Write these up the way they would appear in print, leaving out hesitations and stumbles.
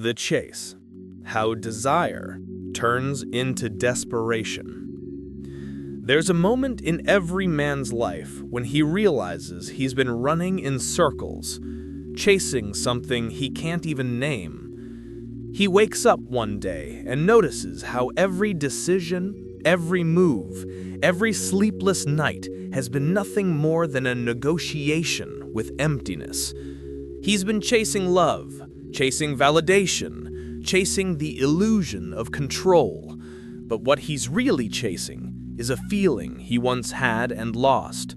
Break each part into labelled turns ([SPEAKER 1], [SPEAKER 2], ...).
[SPEAKER 1] The chase. How desire turns into desperation. There's a moment in every man's life when he realizes he's been running in circles, chasing something he can't even name. He wakes up one day and notices how every decision, every move, every sleepless night has been nothing more than a negotiation with emptiness. He's been chasing love, chasing validation, chasing the illusion of control. But what he's really chasing is a feeling he once had and lost,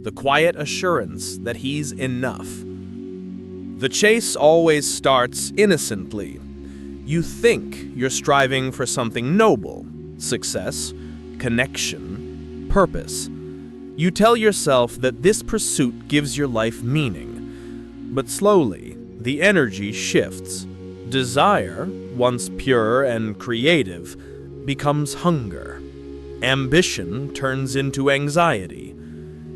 [SPEAKER 1] the quiet assurance that he's enough. The chase always starts innocently. You think you're striving for something noble, success, connection, purpose. You tell yourself that this pursuit gives your life meaning. But slowly, the energy shifts. Desire, once pure and creative, becomes hunger. Ambition turns into anxiety.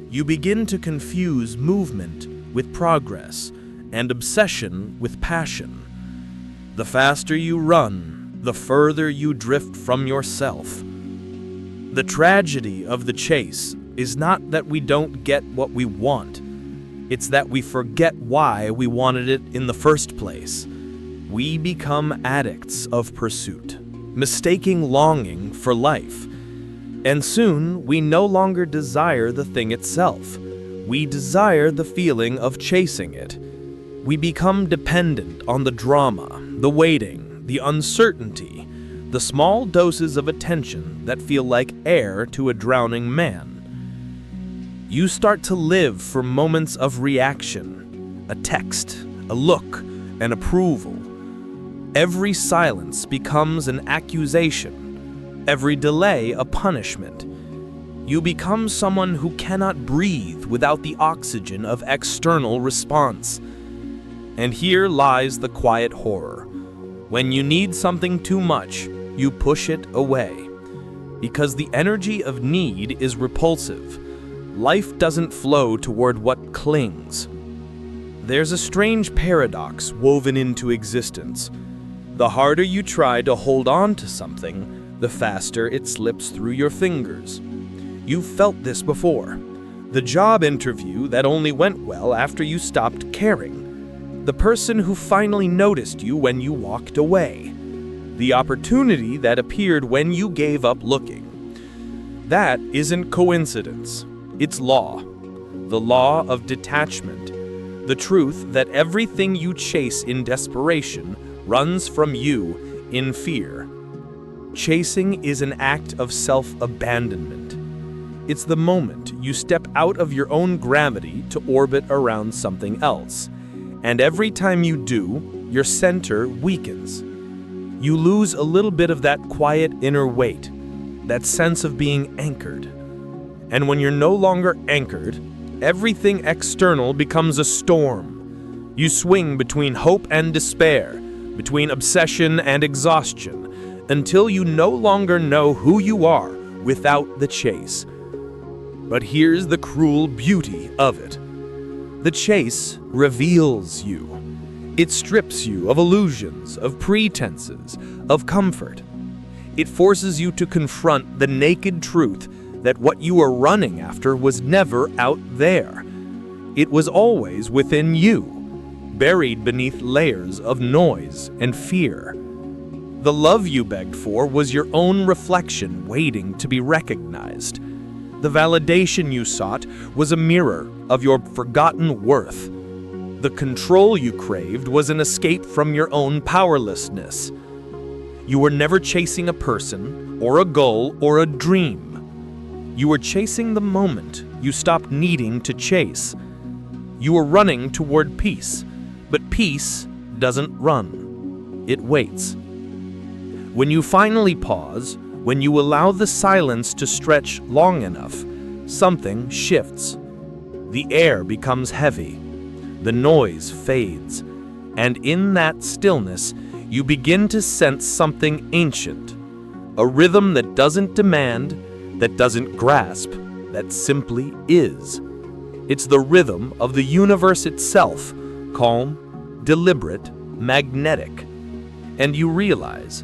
[SPEAKER 1] You begin to confuse movement with progress and obsession with passion. The faster you run, the further you drift from yourself. The tragedy of the chase is not that we don't get what we want. It's that we forget why we wanted it in the first place. We become addicts of pursuit, mistaking longing for life. And soon, we no longer desire the thing itself. We desire the feeling of chasing it. We become dependent on the drama, the waiting, the uncertainty, the small doses of attention that feel like air to a drowning man. You start to live for moments of reaction, a text, a look, an approval. Every silence becomes an accusation. Every delay a punishment. You become someone who cannot breathe without the oxygen of external response. And here lies the quiet horror. When you need something too much, you push it away. Because the energy of need is repulsive. Life doesn't flow toward what clings. There's a strange paradox woven into existence. The harder you try to hold on to something, the faster it slips through your fingers. You've felt this before. The job interview that only went well after you stopped caring. The person who finally noticed you when you walked away. The opportunity that appeared when you gave up looking. That isn't coincidence. It's law. The law of detachment. The truth that everything you chase in desperation runs from you in fear. Chasing is an act of self-abandonment. It's the moment you step out of your own gravity to orbit around something else. And every time you do, your center weakens. You lose a little bit of that quiet inner weight, that sense of being anchored. And when you're no longer anchored, everything external becomes a storm. You swing between hope and despair, between obsession and exhaustion, until you no longer know who you are without the chase. But here's the cruel beauty of it. The chase reveals you. It strips you of illusions, of pretenses, of comfort. It forces you to confront the naked truth that what you were running after was never out there. It was always within you, buried beneath layers of noise and fear. The love you begged for was your own reflection waiting to be recognized. The validation you sought was a mirror of your forgotten worth. The control you craved was an escape from your own powerlessness. You were never chasing a person, or a goal, or a dream. You were chasing the moment you stopped needing to chase. You were running toward peace, but peace doesn't run. It waits. When you finally pause, when you allow the silence to stretch long enough, something shifts. The air becomes heavy. The noise fades. And in that stillness, you begin to sense something ancient. A rhythm that doesn't demand, that doesn't grasp, that simply is. It's the rhythm of the universe itself, calm, deliberate, magnetic. and you realize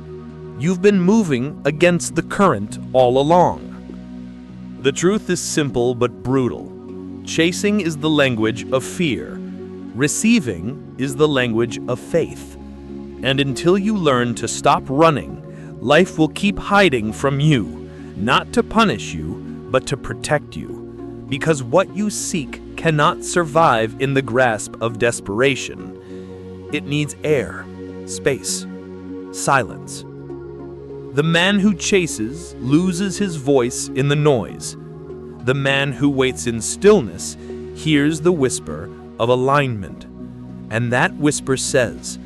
[SPEAKER 1] you've been moving against the current all along. The truth is simple but brutal. Chasing is the language of fear. Receiving is the language of faith. And until you learn to stop running, life will keep hiding from you, not to punish you, but to protect you. Because what you seek cannot survive in the grasp of desperation. It needs air, space, silence. The man who chases loses his voice in the noise. The man who waits in stillness hears the whisper of alignment. And that whisper says,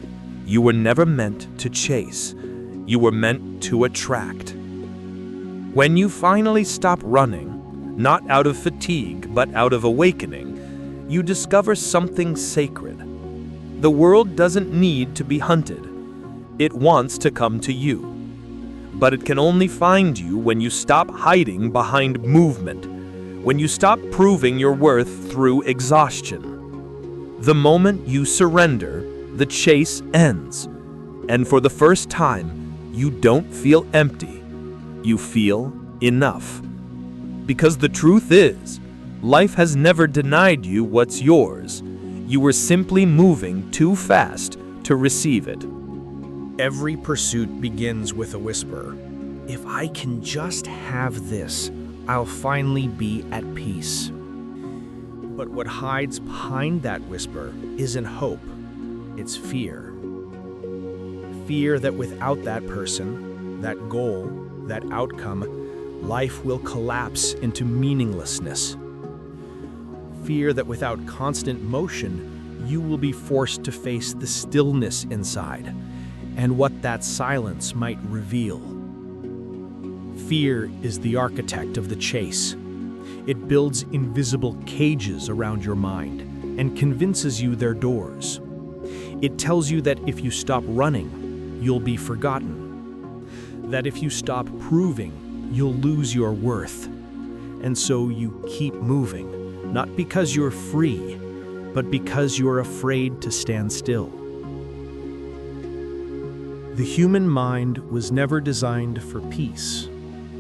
[SPEAKER 1] you were never meant to chase. You were meant to attract. When you finally stop running, not out of fatigue, but out of awakening, you discover something sacred. The world doesn't need to be hunted. It wants to come to you. But it can only find you when you stop hiding behind movement, when you stop proving your worth through exhaustion. The moment you surrender, the chase ends. And for the first time, you don't feel empty. You feel enough. Because the truth is, life has never denied you what's yours. You were simply moving too fast to receive it.
[SPEAKER 2] Every pursuit begins with a whisper. If I can just have this, I'll finally be at peace. But what hides behind that whisper isn't hope, it's fear. Fear that without that person, that goal, that outcome, life will collapse into meaninglessness. Fear that without constant motion, you will be forced to face the stillness inside and what that silence might reveal. Fear is the architect of the chase. It builds invisible cages around your mind and convinces you they're doors. It tells you that if you stop running, you'll be forgotten. That if you stop proving, you'll lose your worth. And so you keep moving, not because you're free, but because you're afraid to stand still. The human mind was never designed for peace.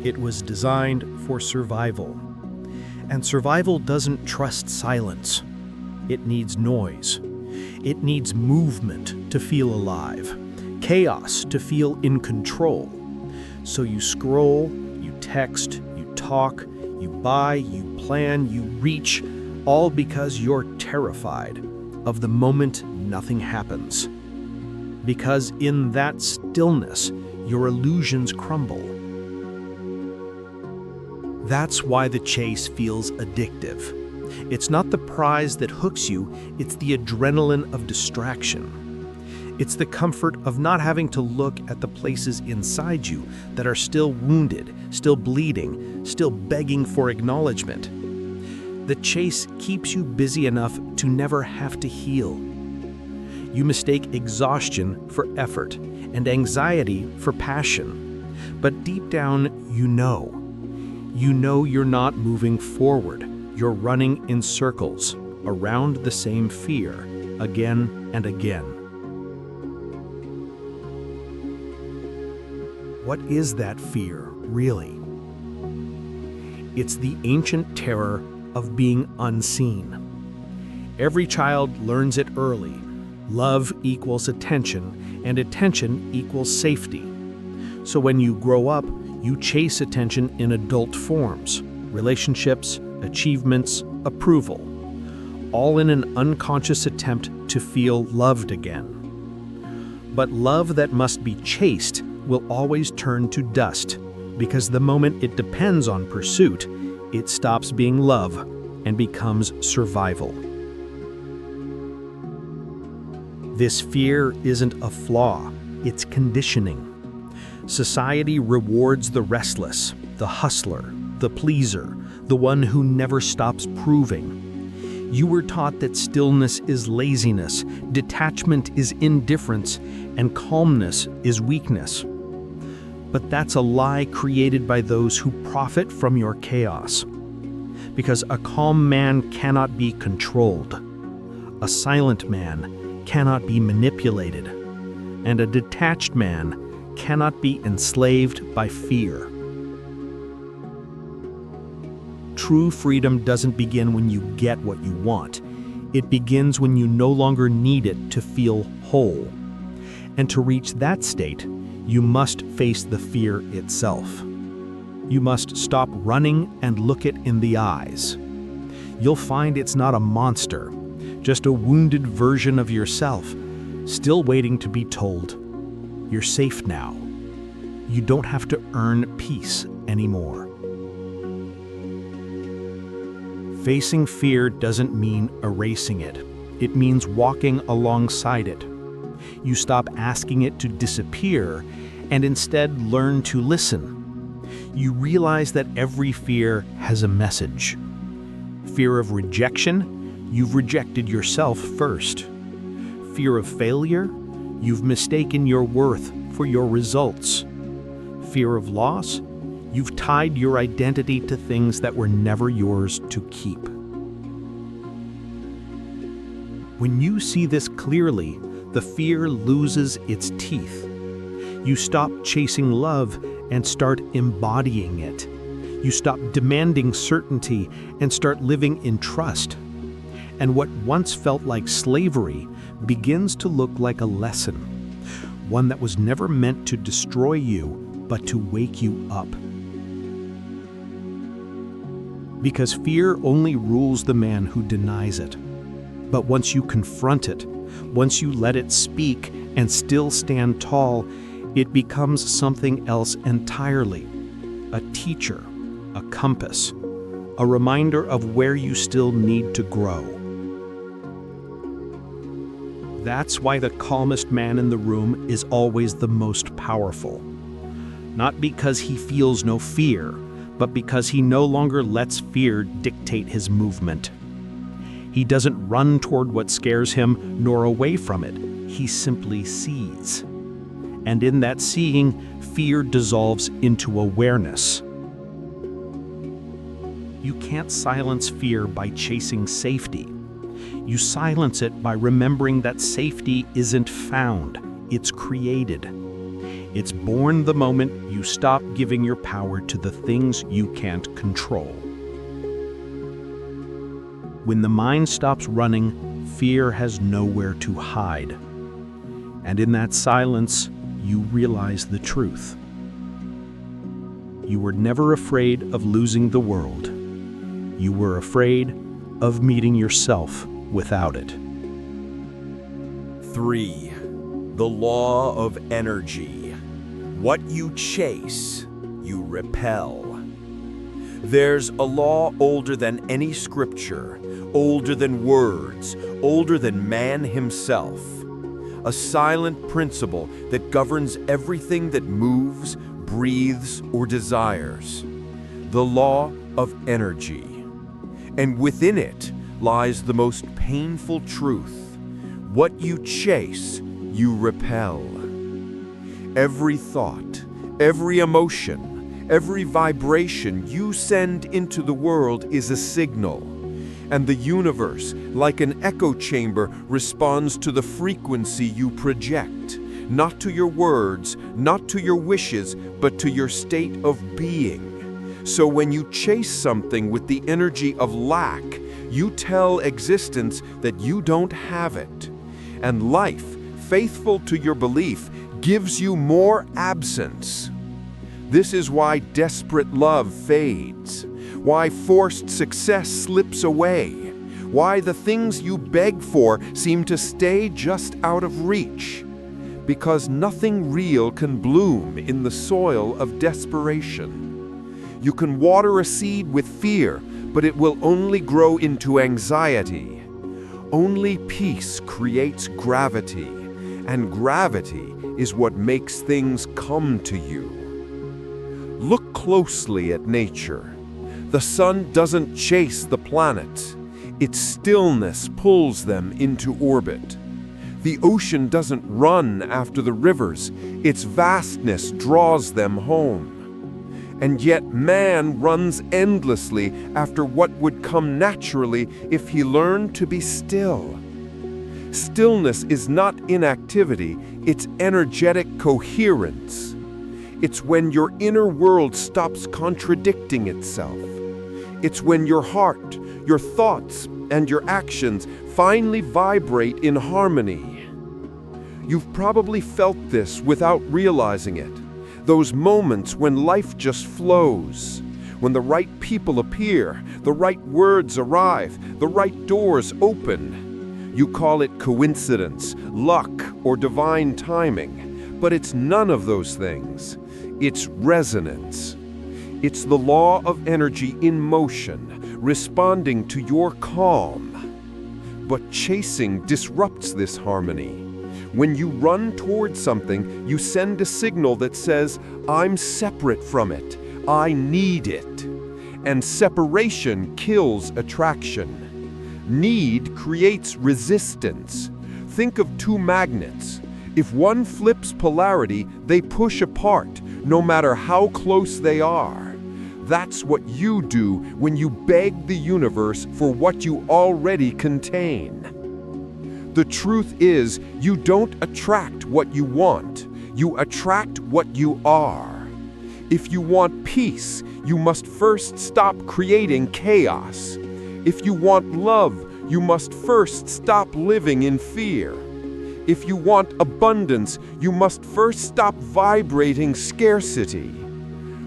[SPEAKER 2] It was designed for survival. And survival doesn't trust silence. It needs noise. It needs movement to feel alive, chaos to feel in control. So you scroll, you text, you talk, you buy, you plan, you reach, all because you're terrified of the moment nothing happens. Because in that stillness, your illusions crumble. That's why the chase feels addictive. It's not the prize that hooks you, it's the adrenaline of distraction. It's the comfort of not having to look at the places inside you that are still wounded, still bleeding, still begging for acknowledgement. The chase keeps you busy enough to never have to heal. You mistake exhaustion for effort and anxiety for passion. But deep down, you know. You know you're not moving forward. You're running in circles around the same fear again and again. What is that fear, really? It's the ancient terror of being unseen. Every child learns it early. Love equals attention, and attention equals safety. So when you grow up, you chase attention in adult forms, relationships, achievements, approval, all in an unconscious attempt to feel loved again. But love that must be chased will always turn to dust, because the moment it depends on pursuit, it stops being love and becomes survival. This fear isn't a flaw, it's conditioning. Society rewards the restless, the hustler, the pleaser, the one who never stops proving. You were taught that stillness is laziness, detachment is indifference, and calmness is weakness. But that's a lie created by those who profit from your chaos. Because a calm man cannot be controlled. A silent man cannot be manipulated. and a detached man cannot be enslaved by fear. True freedom doesn't begin when you get what you want. It begins when you no longer need it to feel whole. And to reach that state, you must face the fear itself. You must stop running and look it in the eyes. You'll find it's not a monster, just a wounded version of yourself, still waiting to be told, "You're safe now. You don't have to earn peace anymore." Facing fear doesn't mean erasing it. It means walking alongside it. You stop asking it to disappear and instead learn to listen. You realize that every fear has a message. Fear of rejection, you've rejected yourself first. Fear of failure, you've mistaken your worth for your results. Fear of loss, you've tied your identity to things that were never yours to keep. When you see this clearly, the fear loses its teeth. You stop chasing love and start embodying it. You stop demanding certainty and start living in trust. And what once felt like slavery begins to look like a lesson, one that was never meant to destroy you, but to wake you up. Because fear only rules the man who denies it. But once you confront it, once you let it speak and still stand tall, it becomes something else entirely. A teacher, a compass, a reminder of where you still need to grow. That's why the calmest man in the room is always the most powerful. Not because he feels no fear, but because he no longer lets fear dictate his movement. He doesn't run toward what scares him, nor away from it. He simply sees. And in that seeing, fear dissolves into awareness. You can't silence fear by chasing safety. You silence it by remembering that safety isn't found, it's created. It's born the moment you stop giving your power to the things you can't control. When the mind stops running, fear has nowhere to hide. And in that silence, you realize the truth. You were never afraid of losing the world. You were afraid of meeting yourself without it.
[SPEAKER 1] 3. The law of energy. What you chase, you repel. There's a law older than any scripture, older than words, older than man himself. A silent principle that governs everything that moves, breathes, or desires. The law of energy. And within it lies the most painful truth. What you chase, you repel. Every thought, every emotion, every vibration you send into the world is a signal. And the universe, like an echo chamber, responds to the frequency you project, not to your words, not to your wishes, but to your state of being. So when you chase something with the energy of lack, you tell existence that you don't have it. And life, faithful to your belief, gives you more absence. This is why desperate love fades, why forced success slips away, why the things you beg for seem to stay just out of reach. Because nothing real can bloom in the soil of desperation. You can water a seed with fear, but it will only grow into anxiety. Only peace creates gravity, and gravity is what makes things come to you. Look closely at nature. The sun doesn't chase the planets. Its stillness pulls them into orbit. The ocean doesn't run after the rivers. Its vastness draws them home. And yet man runs endlessly after what would come naturally if he learned to be still. Stillness is not inactivity,
[SPEAKER 3] It's energetic coherence. It's when your inner world stops contradicting itself. It's when your heart, your thoughts, and your actions finally vibrate in harmony. You've probably felt this without realizing it. Those moments when life just flows, when the right people appear, the right words arrive, the right doors open. You call it coincidence, luck, or divine timing, but it's none of those things. It's resonance. It's the law of energy in motion, responding to your calm. But chasing disrupts this harmony. When you run towards something, you send a signal that says, I'm separate from it. I need it. And separation kills attraction. Need creates resistance. Think of two magnets. If one flips polarity, they push apart, no matter how close they are. That's what you do when you beg the universe for what you already contain. The truth is, you don't attract what you want. You attract what you are. If you want peace, you must first stop creating chaos. If you want love, you must first stop living in fear. If you want abundance, you must first stop vibrating scarcity.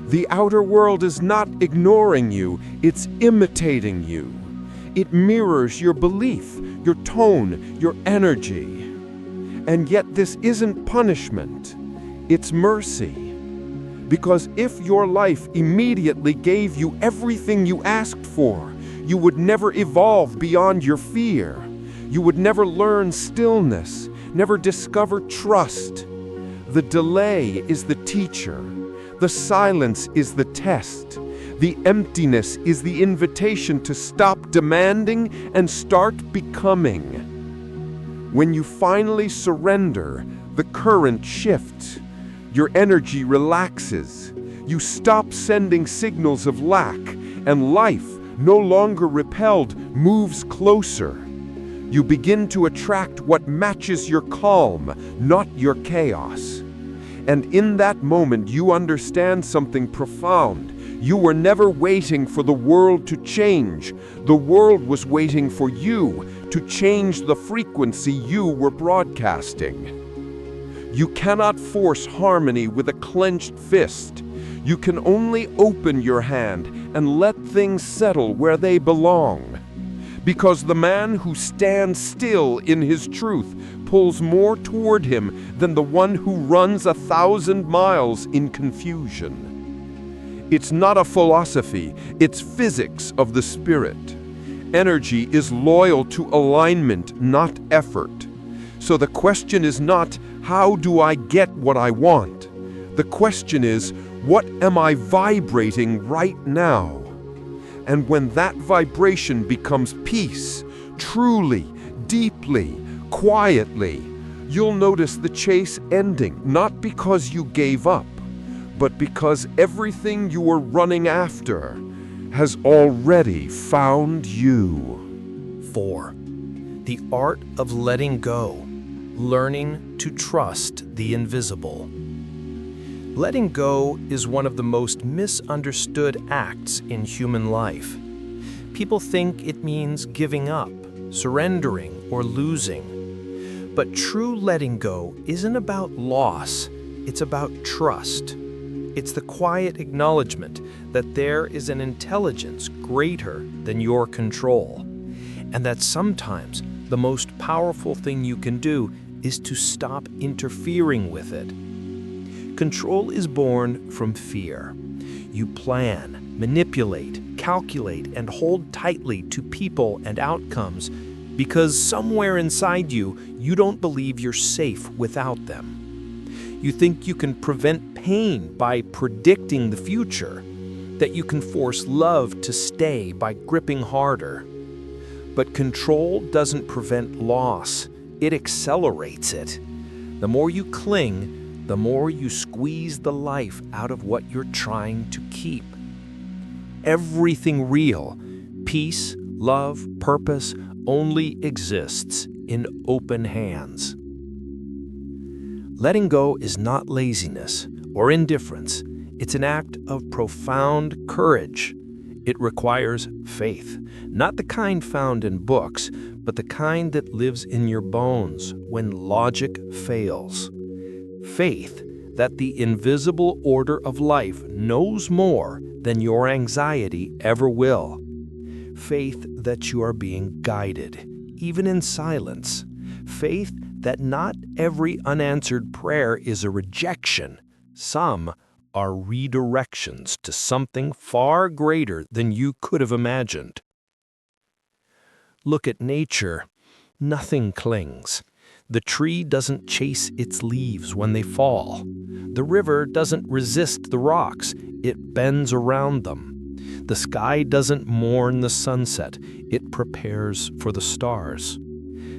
[SPEAKER 3] The outer world is not ignoring you, it's imitating you. It mirrors your belief, your tone, your energy. And yet this isn't punishment, it's mercy. Because if your life immediately gave you everything you asked for, you would never evolve beyond your fear. You would never learn stillness, never discover trust. The delay is the teacher. The silence is the test. The emptiness is the invitation to stop demanding and start becoming. When you finally surrender, the current shifts. Your energy relaxes. You stop sending signals of lack, and life, no longer repelled, moves closer. You begin to attract what matches your calm, not your chaos. And in that moment, you understand something profound. You were never waiting for the world to change. The world was waiting for you to change the frequency you were broadcasting. You cannot force harmony with a clenched fist. You can only open your hand and let things settle where they belong. Because the man who stands still in his truth pulls more toward him than the one who runs 1,000 miles in confusion. It's not a philosophy, it's physics of the spirit. Energy is loyal to alignment, not effort. So the question is not, how do I get what I want? The question is, what am I vibrating right now? And when that vibration becomes peace, truly, deeply, quietly, you'll notice the chase ending, not because you gave up, but because everything you were running after has already found you.
[SPEAKER 2] 4. The art of letting go, learning to trust the invisible. Letting go is one of the most misunderstood acts in human life. People think it means giving up, surrendering, or losing. But true letting go isn't about loss, it's about trust. It's the quiet acknowledgement that there is an intelligence greater than your control, and that sometimes the most powerful thing you can do is to stop interfering with it. Control is born from fear. You plan, manipulate, calculate, and hold tightly to people and outcomes because somewhere inside you, you don't believe you're safe without them. You think you can prevent pain by predicting the future, that you can force love to stay by gripping harder. But control doesn't prevent loss, it accelerates it. The more you cling, the more you squeeze the life out of what you're trying to keep. Everything real, peace, love, purpose, only exists in open hands. Letting go is not laziness or indifference. It's an act of profound courage. It requires faith, not the kind found in books, but the kind that lives in your bones when logic fails. Faith that the invisible order of life knows more than your anxiety ever will. Faith that you are being guided, even in silence. Faith that not every unanswered prayer is a rejection. Some are redirections to something far greater than you could have imagined. Look at nature. Nothing clings. The tree doesn't chase its leaves when they fall. The river doesn't resist the rocks. It bends around them. The sky doesn't mourn the sunset. It prepares for the stars.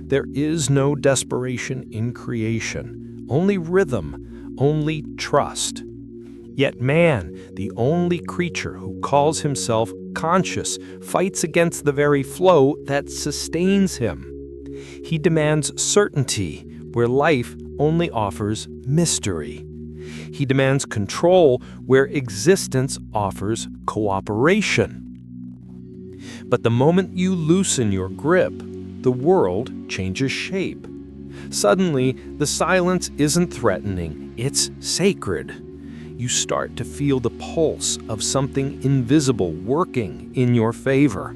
[SPEAKER 2] There is no desperation in creation, only rhythm, only trust. Yet man, the only creature who calls himself conscious, fights against the very flow that sustains him. He demands certainty where life only offers mystery. He demands control where existence offers cooperation. But the moment you loosen your grip, the world changes shape. Suddenly, the silence isn't threatening, it's sacred. You start to feel the pulse of something invisible working in your favor.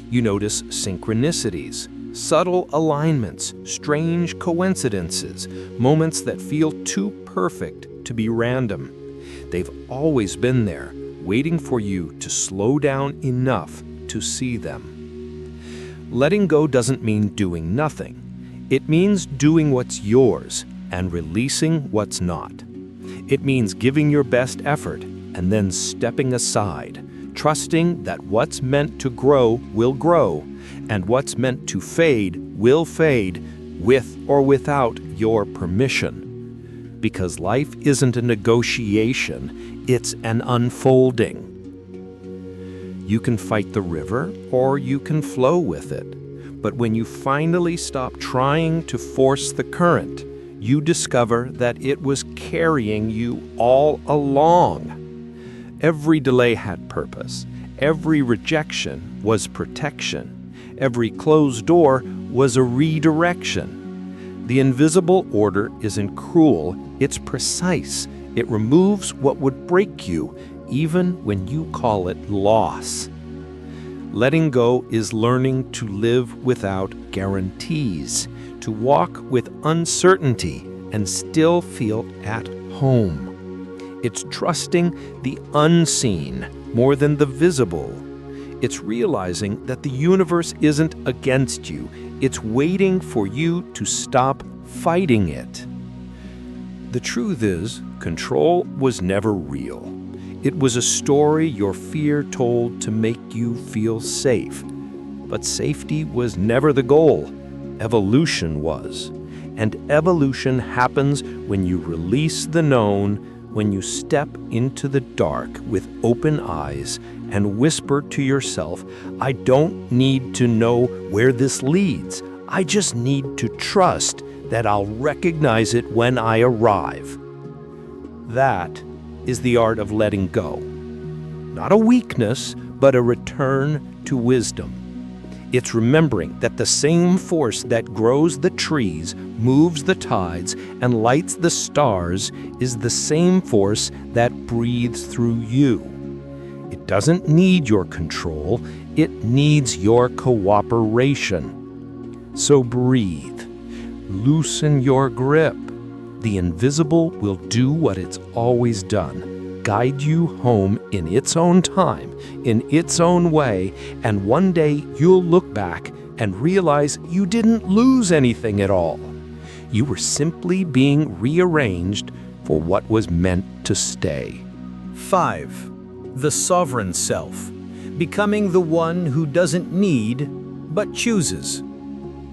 [SPEAKER 2] You notice synchronicities, subtle alignments, strange coincidences, moments that feel too perfect to be random. They've always been there, waiting for you to slow down enough to see them. Letting go doesn't mean doing nothing. It means doing what's yours and releasing what's not. It means giving your best effort and then stepping aside, trusting that what's meant to grow will grow, and what's meant to fade will fade, with or without your permission. Because life isn't a negotiation, it's an unfolding. You can fight the river or you can flow with it. But when you finally stop trying to force the current, you discover that it was carrying you all along. Every delay had purpose. Every rejection was protection. Every closed door was a redirection. The invisible order isn't cruel, it's precise. It removes what would break you, even when you call it loss. Letting go is learning to live without guarantees, to walk with uncertainty and still feel at home. It's trusting the unseen more than the visible. It's realizing that the universe isn't against you. It's waiting for you to stop fighting it. The truth is, control was never real. It was a story your fear told to make you feel safe. But safety was never the goal. Evolution was. And evolution happens when you release the known, when you step into the dark with open eyes and whisper to yourself, I don't need to know where this leads. I just need to trust that I'll recognize it when I arrive. That is the art of letting go. Not a weakness, but a return to wisdom. It's remembering that the same force that grows the trees, moves the tides, and lights the stars is the same force that breathes through you. It doesn't need your control, it needs your cooperation. So breathe. Loosen your grip. The invisible will do what it's always done, guide you home in its own time, in its own way, and one day you'll look back and realize you didn't lose anything at all. You were simply being rearranged for what was meant to stay.
[SPEAKER 4] 5. The sovereign self, becoming the one who doesn't need, but chooses.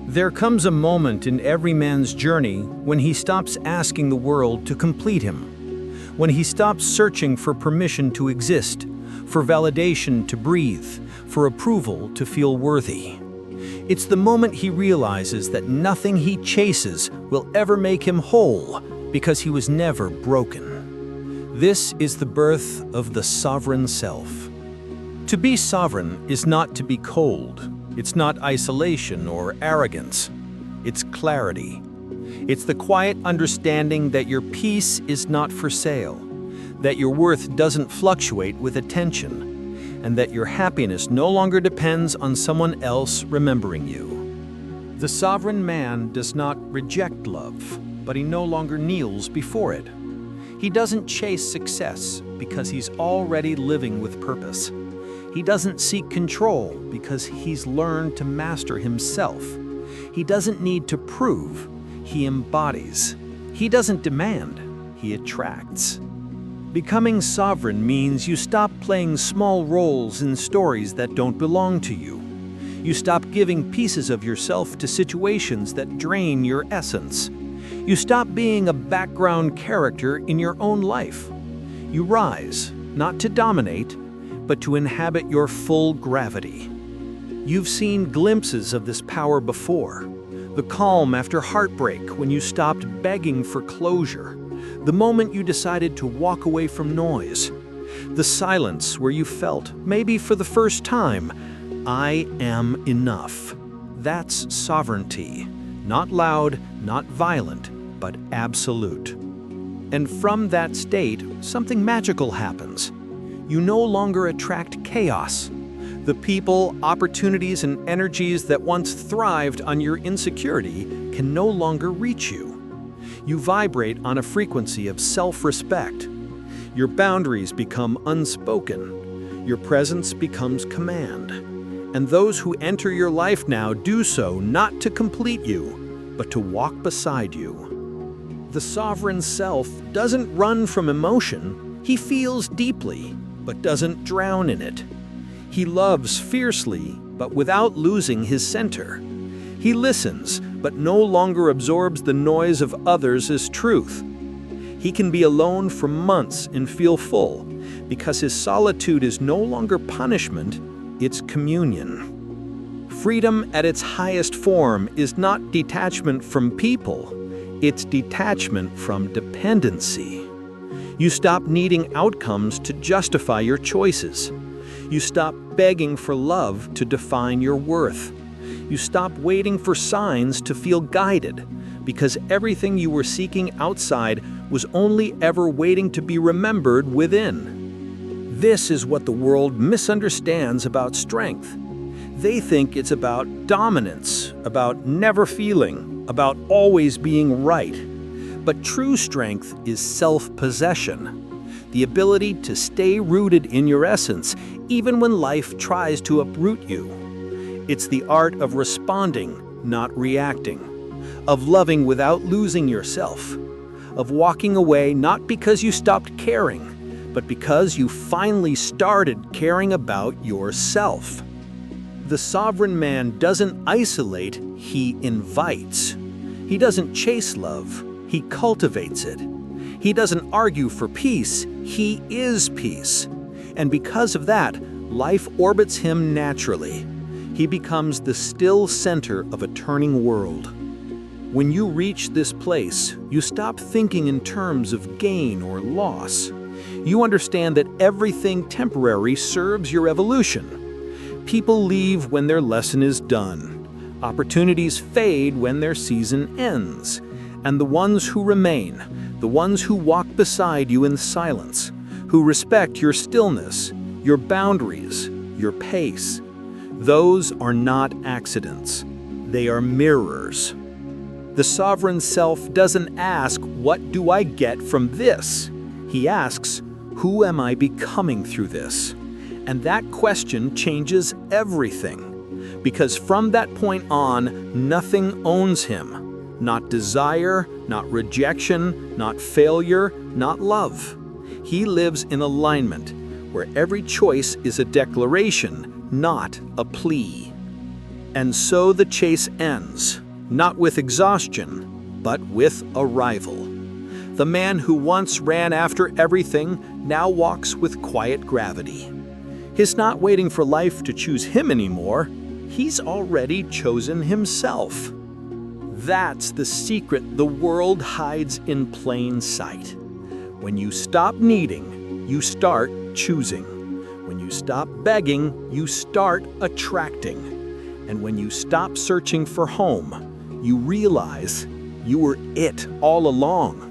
[SPEAKER 4] There comes a moment in every man's journey when he stops asking the world to complete him, when he stops searching for permission to exist, for validation to breathe, for approval to feel worthy. It's the moment he realizes that nothing he chases will ever make him whole, because he was never broken. This is the birth of the sovereign self. To be sovereign is not to be cold. It's not isolation or arrogance. It's clarity. It's the quiet understanding that your peace is not for sale, that your worth doesn't fluctuate with attention, and that your happiness no longer depends on someone else remembering you. The sovereign man does not reject love, but he no longer kneels before it. He doesn't chase success because he's already living with purpose. He doesn't seek control because he's learned to master himself. He doesn't need to prove, he embodies. He doesn't demand, he attracts. Becoming sovereign means you stop playing small roles in stories that don't belong to you. You stop giving pieces of yourself to situations that drain your essence. You stop being a background character in your own life. You rise, not to dominate, but to inhabit your full gravity. You've seen glimpses of this power before. The calm after heartbreak when you stopped begging for closure. The moment you decided to walk away from noise. The silence where you felt, maybe for the first time, I am enough. That's sovereignty. Not loud, not violent, but absolute. And from that state, something magical happens. You no longer attract chaos. The people, opportunities, and energies that once thrived on your insecurity can no longer reach you. You vibrate on a frequency of self-respect. Your boundaries become unspoken. Your presence becomes command. And those who enter your life now do so not to complete you, but to walk beside you. The sovereign self doesn't run from emotion. He feels deeply, but doesn't drown in it. He loves fiercely, but without losing his center. He listens, but no longer absorbs the noise of others as truth. He can be alone for months and feel full, because his solitude is no longer punishment, it's communion. Freedom at its highest form is not detachment from people, it's detachment from dependency. You stop needing outcomes to justify your choices. You stop begging for love to define your worth. You stop waiting for signs to feel guided, because everything you were seeking outside was only ever waiting to be remembered within. This is what the world misunderstands about strength. They think it's about dominance, about never feeling, about always being right. But true strength is self-possession, the ability to stay rooted in your essence even when life tries to uproot you. It's the art of responding, not reacting, of loving without losing yourself, of walking away not because you stopped caring, but because you finally started caring about yourself. The sovereign man doesn't isolate, he invites. He doesn't chase love, he cultivates it. He doesn't argue for peace, he is peace. And because of that, life orbits him naturally. He becomes the still center of a turning world. When you reach this place, you stop thinking in terms of gain or loss. You understand that everything temporary serves your evolution. People leave when their lesson is done. Opportunities fade when their season ends. And the ones who remain, the ones who walk beside you in silence, who respect your stillness, your boundaries, your pace, those are not accidents. They are mirrors. The sovereign self doesn't ask, "What do I get from this?" He asks, "Who am I becoming through this?" And that question changes everything. Because from that point on, nothing owns him. Not desire, not rejection, not failure, not love. He lives in alignment, where every choice is a declaration, not a plea. And so the chase ends, not with exhaustion, but with arrival. The man who once ran after everything now walks with quiet gravity. He's not waiting for life to choose him anymore. He's already chosen himself.
[SPEAKER 2] That's the secret the world hides in plain sight. When you stop needing, you start choosing. When you stop begging, you start attracting. And when you stop searching for home, you realize you were it all along.